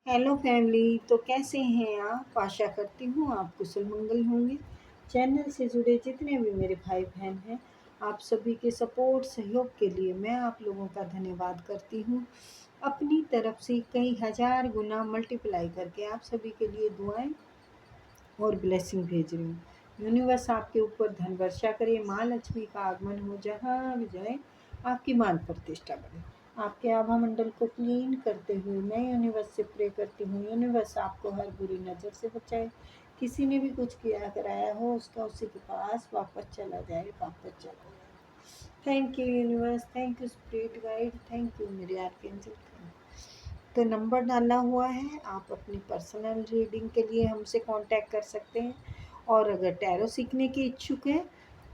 Hello family. तो कैसे हैं आप? आशा करती हूँ आप कुशल मंगल होंगे। चैनल से जुड़े जितने भी मेरे भाई बहन हैं, आप सभी के सपोर्ट सहयोग के लिए मैं आप लोगों का धन्यवाद करती हूँ। अपनी तरफ से कई हजार गुना मल्टीप्लाई करके आप सभी के लिए दुआएं और ब्लेसिंग भेज रही हूँ। यूनिवर्स आपके ऊपर धन वर्षा करे, माँ लक्ष्मी का आगमन हो, जहाँ भी जाए आपकी मान प्रतिष्ठा बढ़े। आपके आभा मंडल को क्लीन करते हुए मैं यूनिवर्स से प्रे करती हूँ, यूनिवर्स आपको हर बुरी नज़र से बचाए। किसी ने भी कुछ किया कराया हो उसका उसी के पास वापस चला जाए, वापस चला जाए। Thank you universe, thank you spirit guide, thank you मेरे आर्कएंजल। तो नंबर डाला हुआ है, आप अपनी पर्सनल रीडिंग के लिए हमसे कांटेक्ट कर सकते हैं। और अगर टैरो सीखने के इच्छुक हैं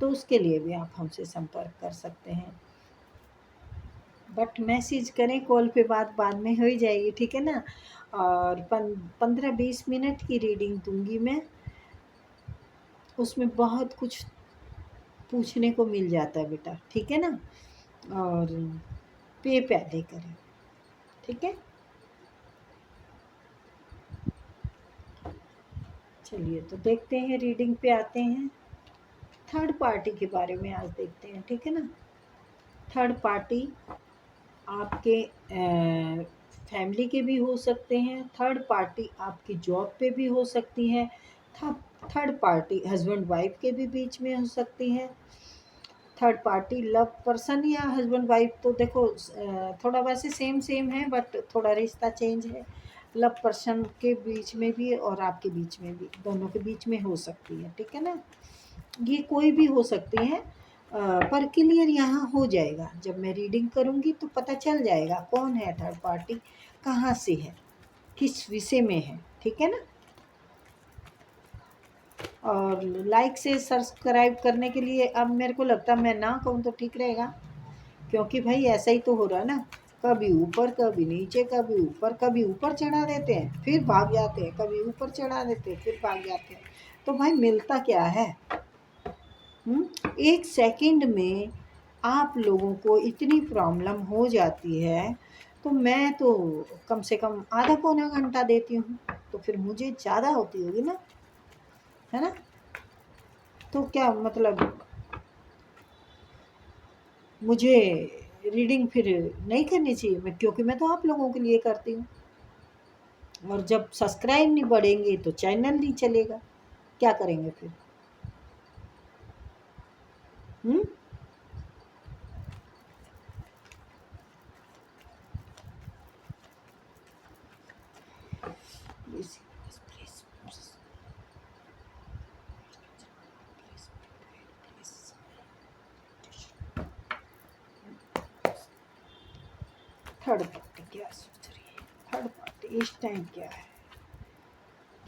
तो उसके लिए भी आप हमसे संपर्क कर सकते हैं। बट मैसेज करें, कॉल पे बात बाद में हो ही जाएगी, ठीक है ना। और 15-20 मिनट की रीडिंग दूंगी मैं, उसमें बहुत कुछ पूछने को मिल जाता है बेटा, ठीक है ना। और पे पहले करें, ठीक है। चलिए तो देखते हैं, रीडिंग पे आते हैं। थर्ड पार्टी के बारे में आज देखते हैं, ठीक है ना। थर्ड पार्टी आपके फैमिली के भी हो सकते हैं, थर्ड पार्टी आपकी जॉब पे भी हो सकती है, थर्ड पार्टी हस्बैंड वाइफ के भी बीच में हो सकती है। थर्ड पार्टी लव पर्सन या हस्बैंड वाइफ, तो देखो थोड़ा वैसे सेम सेम है बट थोड़ा रिश्ता चेंज है। लव पर्सन के बीच में भी और आपके बीच में भी, दोनों के बीच में हो सकती है, ठीक है ना। ये कोई भी हो सकती है, पर क्लियर यहाँ हो जाएगा जब मैं रीडिंग करूँगी तो पता चल जाएगा कौन है थर्ड पार्टी, कहाँ से है, किस विषय में है, ठीक है ना। और लाइक से सब्सक्राइब करने के लिए अब मेरे को लगता है मैं ना कहूँ तो ठीक रहेगा, क्योंकि भाई ऐसा ही तो हो रहा है ना। कभी ऊपर कभी नीचे, कभी ऊपर चढ़ा देते हैं फिर भाग जाते हैं, कभी ऊपर चढ़ा देते हैं फिर भाग जाते हैं। तो भाई मिलता क्या है? एक सेकंड में आप लोगों को इतनी प्रॉब्लम हो जाती है, तो मैं तो कम से कम आधा पौना घंटा देती हूँ, तो फिर मुझे ज़्यादा होती होगी ना, है ना। तो क्या मतलब मुझे रीडिंग फिर नहीं करनी चाहिए मैं, क्योंकि मैं तो आप लोगों के लिए करती हूँ। और जब सब्सक्राइब नहीं बढ़ेंगे तो चैनल नहीं चलेगा, क्या करेंगे फिर? हम्म प्लीज प्लीज थर्ड पार्टी क्या सोच रही है? थर्ड पार्टी इस टाइम क्या है,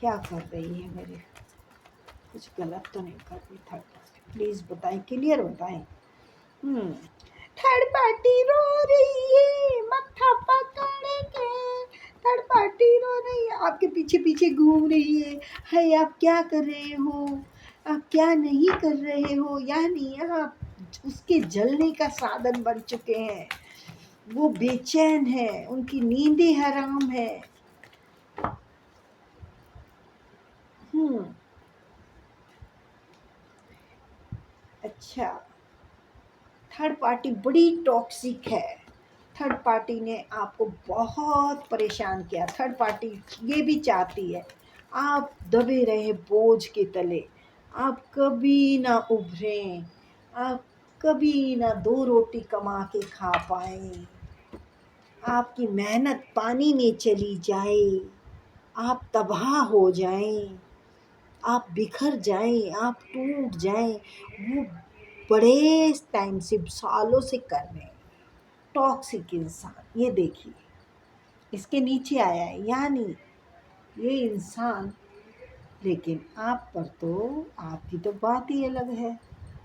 क्या कर रही है मेरे? कुछ गलत तो नहीं कर रही थर्ड पार्टी? प्लीज बताएं, क्लियर बताएं। हम्म थर्ड पार्टी रो रही है मत्था पकड़ के, थर्ड पार्टी रो रही है, आपके पीछे पीछे घूम रही है आप क्या कर रहे हो, आप क्या नहीं कर रहे हो, यानी आप उसके जलने का साधन बन चुके हैं। वो बेचैन है, उनकी नींदें हराम है। हम्म अच्छा, थर्ड पार्टी बड़ी टॉक्सिक है। थर्ड पार्टी ने आपको बहुत परेशान किया। थर्ड पार्टी ये भी चाहती है आप दबे रहे बोझ के तले, आप कभी ना उभरें, आप कभी ना दो रोटी कमा के खा पाएं, आपकी मेहनत पानी में चली जाए, आप तबाह हो जाएं, आप बिखर जाएं, आप टूट जाएं। वो बड़े टाइम से, सालों से कर रहे हैं। टॉक्सिक इंसान, ये देखिए इसके नीचे आया है, यानी ये इंसान। लेकिन आप पर तो, आपकी तो बात ही अलग है,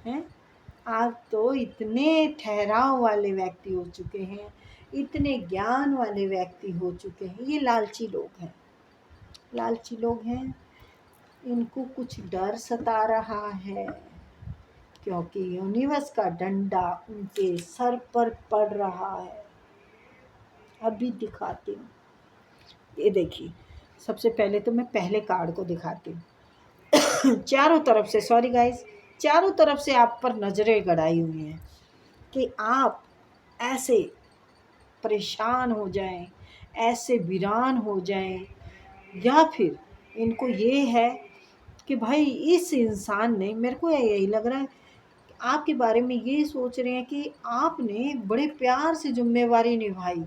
हैं? आप तो इतने ठहराव वाले व्यक्ति हो चुके हैं, इतने ज्ञान वाले व्यक्ति हो चुके हैं। ये लालची लोग हैं, लालची लोग हैं। इनको कुछ डर सता रहा है, क्योंकि यूनिवर्स का डंडा उनके सर पर पड़ रहा है। अभी दिखाती हूँ, ये देखिए, सबसे पहले तो मैं पहले कार्ड को दिखाती हूँ। चारों तरफ से, सॉरी गाइस, चारों तरफ से आप पर नजरें गड़ाई हुई हैं कि आप ऐसे परेशान हो जाएं, ऐसे वीरान हो जाएं, या फिर इनको ये है कि भाई इस इंसान ने, मेरे को यही लग रहा है, आपके बारे में ये सोच रहे हैं कि आपने बड़े प्यार से जिम्मेवारी निभाई,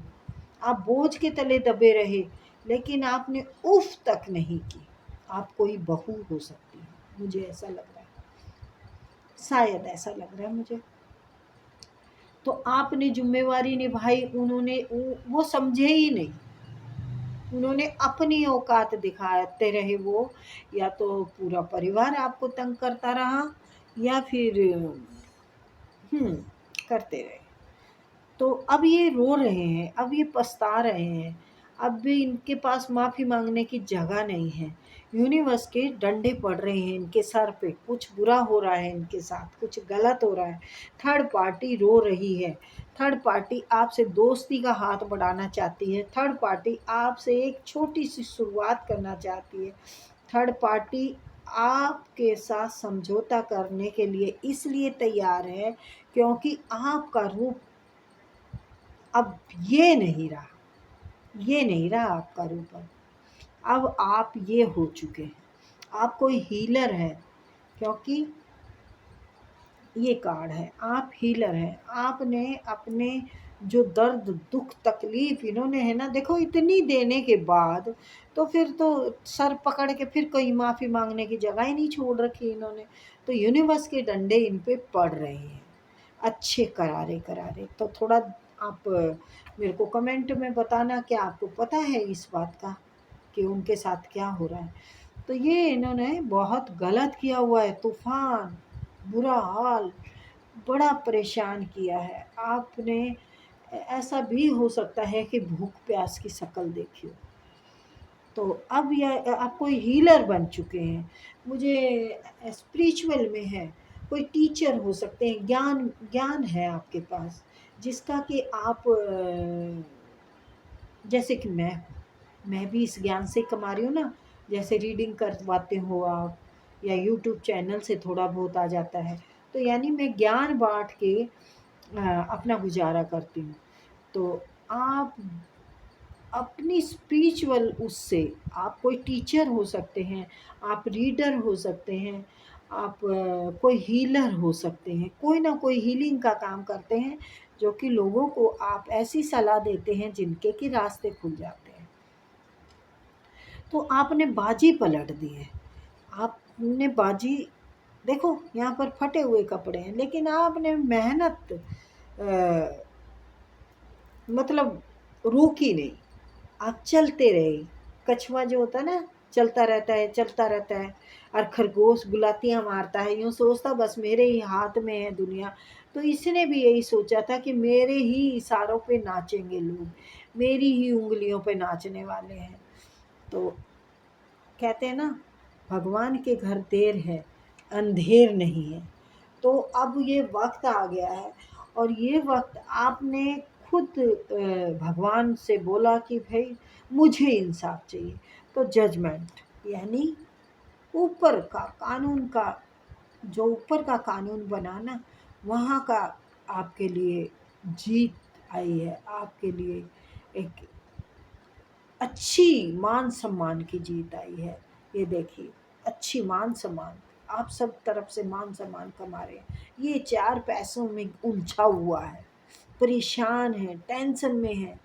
आप बोझ के तले दबे रहे, लेकिन आपने उफ तक नहीं की। आप कोई बहू हो सकती है, मुझे ऐसा लग रहा है, शायद ऐसा लग रहा है मुझे। तो आपने जिम्मेवारी निभाई, उन्होंने वो समझे ही नहीं, उन्होंने अपनी औकात दिखाते रहे वो, या तो पूरा परिवार आपको तंग करता रहा, या फिर हम्म करते रहे। तो अब ये रो रहे हैं, अब ये पछता रहे हैं, अब भी इनके पास माफ़ी मांगने की जगह नहीं है। यूनिवर्स के डंडे पड़ रहे हैं इनके सर पे, कुछ बुरा हो रहा है इनके साथ, कुछ गलत हो रहा है। थर्ड पार्टी रो रही है, थर्ड पार्टी आपसे दोस्ती का हाथ बढ़ाना चाहती है, थर्ड पार्टी आपसे एक छोटी सी शुरुआत करना चाहती है, थर्ड पार्टी आपके साथ समझौता करने के लिए इसलिए तैयार है क्योंकि आपका रूप अब ये नहीं रहा, ये नहीं रहा आपका रूप। अब आप ये हो चुके हैं, आप कोई हीलर है, क्योंकि ये कार्ड है, आप हीलर हैं। आपने अपने जो दर्द दुख तकलीफ इन्होंने है ना, देखो इतनी देने के बाद तो फिर तो सर पकड़ के फिर कोई माफ़ी मांगने की जगह ही नहीं छोड़ रखी इन्होंने। तो यूनिवर्स के डंडे इन पे पड़ रहे हैं, अच्छे करारे करारे। तो थोड़ा आप मेरे को कमेंट में बताना कि आपको पता है इस बात का कि उनके साथ क्या हो रहा है। तो ये इन्होंने बहुत गलत किया हुआ है, तूफान, बुरा हाल, बड़ा परेशान किया है आपने। ऐसा भी हो सकता है कि भूख प्यास की शक्ल देखी हो। तो अब यह आप कोई हीलर बन चुके हैं, मुझे स्पिरिचुअल में है, कोई टीचर हो सकते हैं, ज्ञान ज्ञान है आपके पास, जिसका कि आप जैसे कि मैं भी इस ज्ञान से कमा रही हूँ ना, जैसे रीडिंग करवाते हो आप, या यूट्यूब चैनल से थोड़ा बहुत आ जाता है, तो यानी मैं ज्ञान बांट के अपना गुजारा करती हूँ। तो आप अपनी स्पिरिचुअल उससे, आप कोई टीचर हो सकते हैं, आप रीडर हो सकते हैं, आप कोई हीलर हो सकते हैं, कोई ना कोई हीलिंग का काम करते हैं, जो कि लोगों को आप ऐसी सलाह देते हैं जिनके कि रास्ते खुल जाते हैं। तो आपने बाजी पलट दी है, आपने बाजी, देखो यहाँ पर फटे हुए कपड़े हैं, लेकिन आपने मेहनत मतलब रोकी नहीं, आप चलते रहे। कछुआ जो होता है ना, चलता रहता है चलता रहता है, और खरगोश गुलातियाँ मारता है, यूँ सोचता बस मेरे ही हाथ में है दुनिया। तो इसने भी यही सोचा था कि मेरे ही इशारों पे नाचेंगे लोग, मेरी ही उंगलियों पे नाचने वाले हैं। तो कहते हैं ना, भगवान के घर देर है, अंधेर नहीं है। तो अब ये वक्त आ गया है, और ये वक्त आपने खुद भगवान से बोला कि भाई मुझे इंसाफ चाहिए। तो जजमेंट, यानी ऊपर का कानून का, जो ऊपर का कानून बना ना, वहाँ का आपके लिए जीत आई है, आपके लिए एक अच्छी मान सम्मान की जीत आई है। ये देखिए, अच्छी मान सम्मान, आप सब तरफ से मान सम्मान कमा रहे हैं। ये चार पैसों में उलझा हुआ है, परेशान है, टेंशन में है,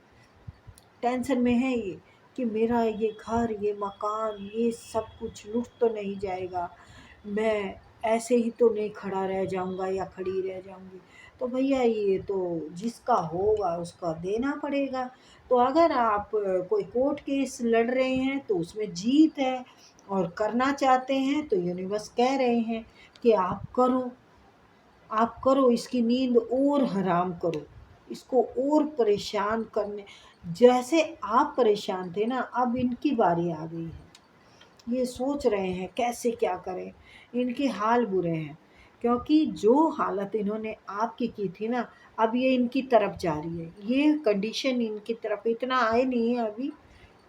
टेंशन में है ये कि मेरा ये घर, ये मकान, ये सब कुछ लुट तो नहीं जाएगा, मैं ऐसे ही तो नहीं खड़ा रह जाऊंगा या खड़ी रह जाऊंगी। तो भैया ये तो जिसका होगा उसका देना पड़ेगा। तो अगर आप कोई कोर्ट केस लड़ रहे हैं तो उसमें जीत है, और करना चाहते हैं तो यूनिवर्स कह रहे हैं कि आप करो, आप करो, इसकी नींद और हराम करो, इसको और परेशान करने, जैसे आप परेशान थे ना, अब इनकी बारी आ गई है। ये सोच रहे हैं कैसे क्या करें, इनके हाल बुरे हैं, क्योंकि जो हालत इन्होंने आपकी की थी ना, अब ये इनकी तरफ जा रही है। ये कंडीशन इनकी तरफ इतना आए नहीं है अभी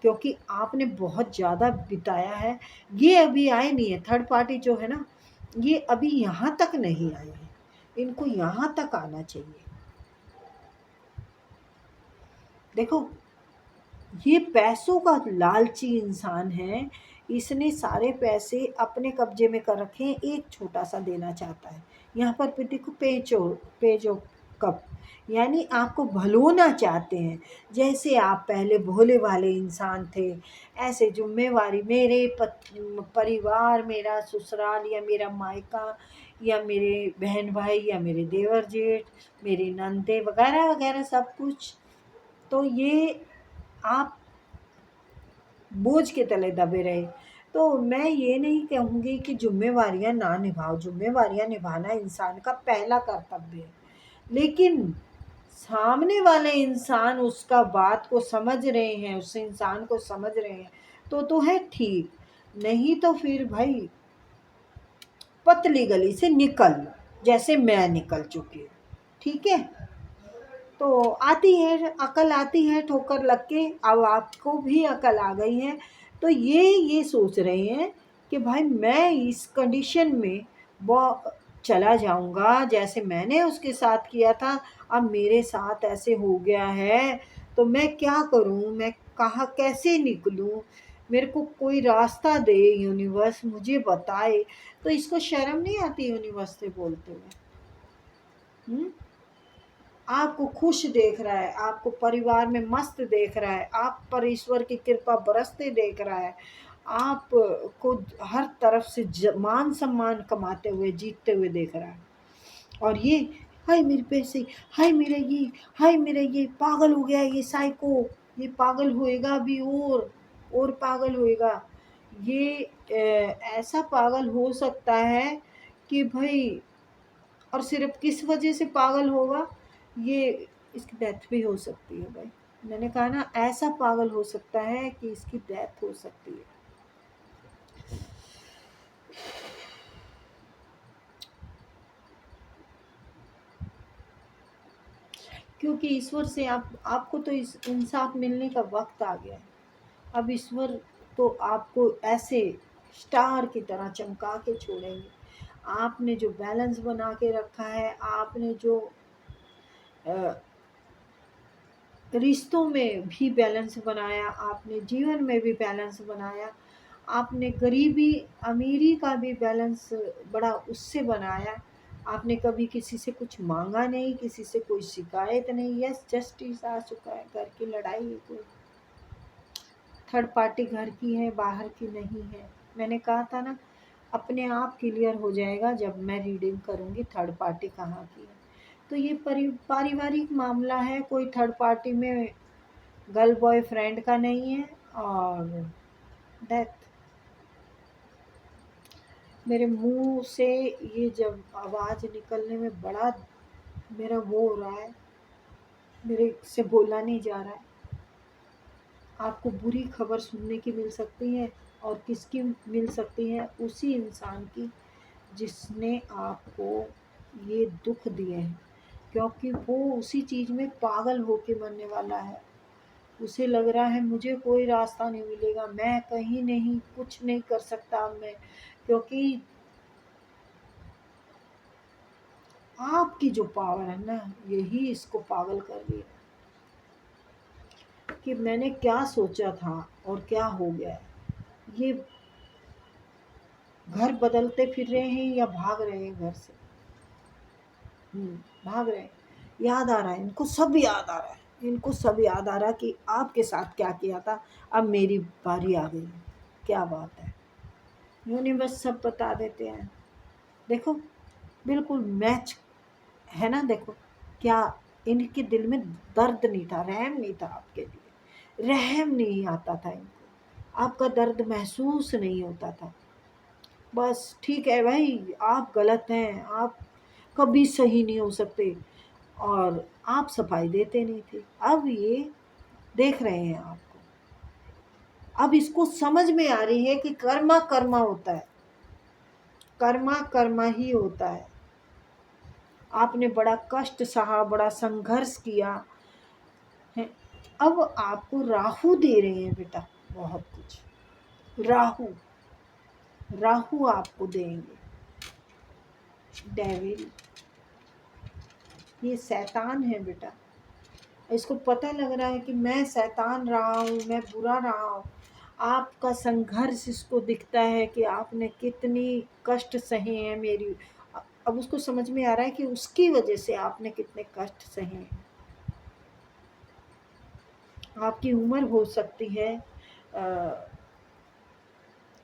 क्योंकि आपने बहुत ज़्यादा बिताया है। ये अभी आए नहीं है, थर्ड पार्टी जो है ना, ये अभी यहाँ तक नहीं आए हैं, इनको यहाँ तक आना चाहिए। देखो, ये पैसों का लालची इंसान है, इसने सारे पैसे अपने कब्जे में कर रखे हैं, एक छोटा सा देना चाहता है। यहाँ पर भी देखो, पेजो कप, यानी आपको भलोना चाहते हैं। जैसे आप पहले भोले भाले इंसान थे, ऐसे जिम्मेवारी, मेरे परिवार, मेरा ससुराल या मेरा मायका या मेरे बहन भाई या मेरे देवर जेठ, मेरी नंदे वगैरह वगैरह सब कुछ, तो ये आप बोझ के तले दबे रहे। तो मैं ये नहीं कहूँगी कि ज़िम्मेवारियाँ ना निभाओ, ज़िम्मेवारियाँ निभाना इंसान का पहला कर्तव्य है। लेकिन सामने वाले इंसान उसका बात को समझ रहे हैं, उस इंसान को समझ रहे हैं, तो है ठीक, नहीं तो फिर भाई पतली गली से निकल, जैसे मैं निकल चुकी हूँ। ठीक है? तो आती है अकल, आती है ठोकर लग के, अब आपको भी अकल आ गई है। तो ये सोच रहे हैं कि भाई मैं इस कंडीशन में वो चला जाऊंगा, जैसे मैंने उसके साथ किया था अब मेरे साथ ऐसे हो गया है, तो मैं क्या करूं, मैं कहाँ कैसे निकलूं, मेरे को कोई रास्ता दे यूनिवर्स, मुझे बताए। तो इसको शर्म नहीं आती यूनिवर्स से बोलते हुए? हम्म? आपको खुश देख रहा है, आपको परिवार में मस्त देख रहा है, आप पर ईश्वर की कृपा बरसते देख रहा है, आप को हर तरफ से मान सम्मान कमाते हुए जीतते हुए देख रहा है। और ये, हाय मेरे पैसे, हाय मेरा ये, हाय मेरा ये, पागल हो गया ये साइको, ये पागल होएगा अभी और पागल होएगा। ये ऐसा पागल हो सकता है कि भाई, और सिर्फ किस वजह से पागल होगा, ये इसकी डेथ भी हो सकती है भाई। मैंने कहा ना, ऐसा पागल हो सकता है कि इसकी डेथ हो सकती है। क्योंकि ईश्वर से आपको तो इस इंसाफ मिलने का वक्त आ गया है। अब ईश्वर तो आपको ऐसे स्टार की तरह चमका के छोड़ेंगे। आपने जो बैलेंस बना के रखा है, आपने जो रिश्तों में भी बैलेंस बनाया, आपने जीवन में भी बैलेंस बनाया, आपने गरीबी अमीरी का भी बैलेंस बड़ा उससे बनाया। आपने कभी किसी से कुछ मांगा नहीं, किसी से कोई शिकायत नहीं। यस, जस्टिस आ चुका है, घर की लड़ाई है कोई, थर्ड पार्टी घर की है, बाहर की नहीं है। मैंने कहा था ना, अपने आप क्लियर हो जाएगा जब मैं रीडिंग करूँगी थर्ड पार्टी कहाँ की है। तो ये पारिवारिक मामला है, कोई थर्ड पार्टी में गर्ल बॉयफ्रेंड का नहीं है। और डेथ, मेरे मुंह से ये जब आवाज़ निकलने में बड़ा मेरा वो हो रहा है, मेरे से बोला नहीं जा रहा है। आपको बुरी खबर सुनने की मिल सकती है, और किसकी मिल सकती है? उसी इंसान की जिसने आपको ये दुख दिए हैं, क्योंकि वो उसी चीज़ में पागल होके मरने वाला है। उसे लग रहा है मुझे कोई रास्ता नहीं मिलेगा, मैं कहीं नहीं, कुछ नहीं कर सकता अब मैं, क्योंकि आपकी जो पावर है ना, यही इसको पागल कर दिया कि मैंने क्या सोचा था और क्या हो गया है। ये घर बदलते फिर रहे हैं या भाग रहे हैं घर से? भाग रहे हैं। याद आ रहा है इनको, सब याद आ रहा है, इनको सब याद आ रहा है कि आपके साथ क्या किया था, अब मेरी बारी आ गई। क्या बात है, यूनिवर्स सब बता देते हैं। देखो, बिल्कुल मैच है ना। देखो क्या, इनके दिल में दर्द नहीं था, रहम नहीं था आपके लिए, रहम नहीं आता था इनको, आपका दर्द महसूस नहीं होता था। बस ठीक है भाई, आप गलत हैं, आप कभी सही नहीं हो सकते, और आप सफाई देते नहीं थे। अब ये देख रहे हैं आपको, अब इसको समझ में आ रही है कि कर्मा कर्मा होता है, कर्मा कर्मा ही होता है। आपने बड़ा कष्ट सहा, बड़ा संघर्ष किया है। अब आपको राहु दे रहे हैं बेटा, बहुत कुछ। राहु, राहु आपको देंगे। डेविल, ये शैतान है बेटा। इसको पता लग रहा है कि मैं शैतान रहा हूँ, मैं बुरा रहा हूँ। आपका संघर्ष इसको दिखता है कि आपने कितनी कष्ट सहे हैं मेरी। अब उसको समझ में आ रहा है कि उसकी वजह से आपने कितने कष्ट सहे हैं। आपकी उम्र हो सकती है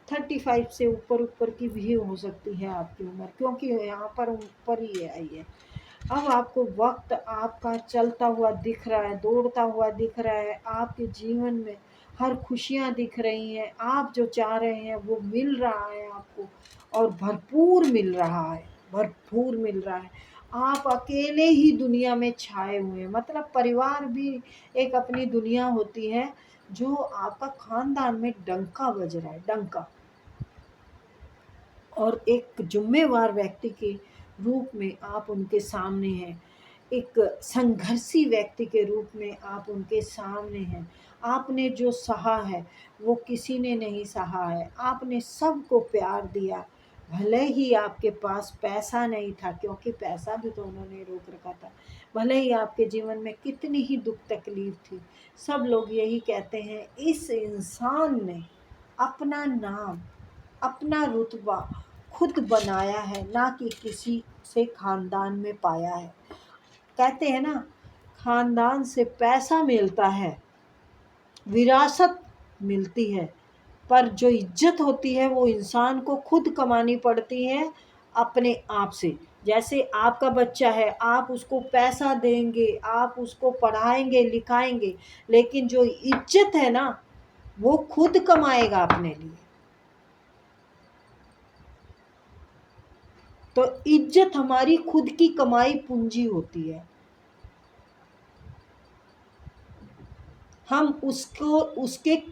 35 से ऊपर ऊपर की भी हो सकती है आपकी उम्र, क्योंकि यहाँ पर ऊपर ही आई है। अब आपको वक्त आपका चलता हुआ दिख रहा है, दौड़ता हुआ दिख रहा है। आपके जीवन में हर खुशियाँ दिख रही हैं। आप जो चाह रहे हैं वो मिल रहा है आपको, और भरपूर मिल रहा है, भरपूर मिल रहा है। आप अकेले ही दुनिया में छाए हुए हैं। मतलब परिवार भी एक अपनी दुनिया होती है। जो आपका खानदान में डंका बज रहा है, डंका। और एक जिम्मेवार व्यक्ति के रूप में आप उनके सामने हैं। एक संघर्षी व्यक्ति के रूप में आप उनके सामने हैं। आपने जो सहा है वो किसी ने नहीं सहा है। आपने सबको प्यार दिया। भले ही आपके पास पैसा नहीं था, क्योंकि पैसा भी तो उन्होंने रोक रखा था। भले ही आपके जीवन में कितनी ही दुख तकलीफ थी, सब लोग यही कहते हैं, इस इंसान ने अपना नाम, अपना रुतबा खुद बनाया है, ना कि किसी से खानदान में पाया है। कहते हैं ना, खानदान से पैसा मिलता है, विरासत मिलती है, पर जो इज्जत होती है वो इंसान को खुद कमानी पड़ती है अपने आप से। जैसे आपका बच्चा है, आप उसको पैसा देंगे, आप उसको पढ़ाएंगे लिखाएंगे, लेकिन जो इज्जत है ना वो खुद कमाएगा अपने लिए। तो इज्जत हमारी खुद की कमाई पूंजी होती है। हम उसको उसके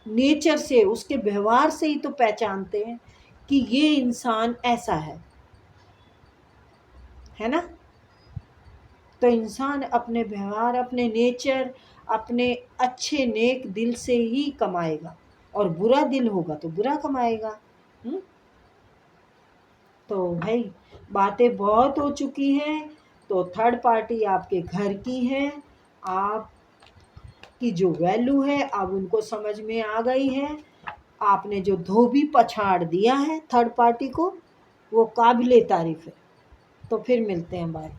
नेचर से, उसके व्यवहार से ही तो पहचानते हैं कि ये इंसान ऐसा है ना। तो इंसान अपने व्यवहार, अपने नेचर, अपने अच्छे नेक दिल से ही कमाएगा, और बुरा दिल होगा तो बुरा कमाएगा। तो भाई बातें बहुत हो चुकी हैं। तो थर्ड पार्टी आपके घर की है, आपकी जो वैल्यू है अब उनको समझ में आ गई है। आपने जो धोबी पछाड़ दिया है थर्ड पार्टी को, वो काबिले तारीफ है। तो फिर मिलते हैं, बाय।